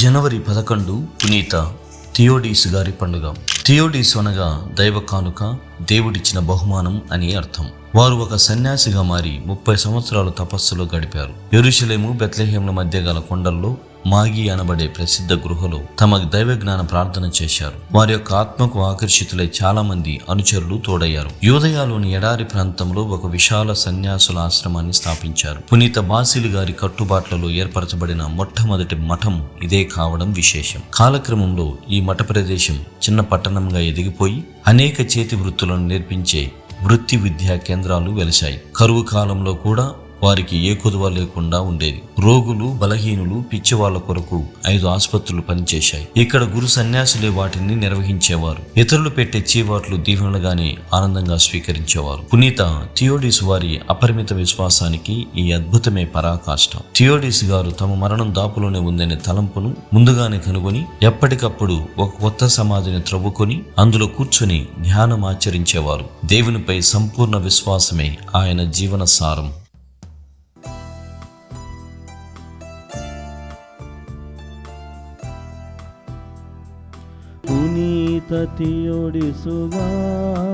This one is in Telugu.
జనవరి 11 పునీత థియోడీసు గారి పండుగ. థియోడీసు అనగా దైవ కానుక, దేవుడిచ్చిన బహుమానం అని అర్థం. వారు ఒక సన్యాసిగా మారి 30 సంవత్సరాలు తపస్సులో గడిపారు. యెరూషలేము, బెత్లెహేంల మధ్య గల కొండల్లో మాగి అనబడే ప్రసిద్ధ గృహలో తమ దైవ జ్ఞాన ప్రార్థన చేశారు. వారి యొక్క ఆత్మకు ఆకర్షితులై చాలా మంది అనుచరులు తోడయ్యారు. యూదయలోని ఎడారి ప్రాంతంలో ఒక విశాల సన్యాసుల ఆశ్రమాన్ని స్థాపించారు. పునీత బాసిలు గారి కట్టుబాట్లలో ఏర్పరచబడిన మొట్టమొదటి మఠం ఇదే కావడం విశేషం. కాలక్రమంలో ఈ మఠ ప్రదేశం చిన్న పట్టణంగా ఎదిగిపోయి అనేక చేతి వృత్తులను నేర్పించే వృత్తి విద్యా కేంద్రాలు వెలిశాయి. కరువు కాలంలో కూడా వారికి ఏ కొదువ లేకుండా ఉండేది. రోగులు, బలహీనులు, పిచ్చివాళ్ల కొరకు 5 ఆసుపత్రులు పనిచేశాయి. ఇక్కడ గురు సన్యాసులే వాటిని నిర్వహించేవారు. ఇతరులు పెట్టే చీవాట్లు దీవెనలుగానే ఆనందంగా స్వీకరించేవారు. పునీత థియోడీసు వారి అపరిమిత విశ్వాసానికి ఈ అద్భుతమే పరాకాష్ట. థియోడీసు గారు తమ మరణం దాపులోనే ఉందనే తలంపును ముందుగానే కనుగొని ఎప్పటికప్పుడు ఒక కొత్త సమాధిని త్రవ్వుకొని అందులో కూర్చొని ధ్యానం ఆచరించేవారు. దేవునిపై సంపూర్ణ విశ్వాసమే ఆయన జీవన సారం. పునీత థియోడీసు గారు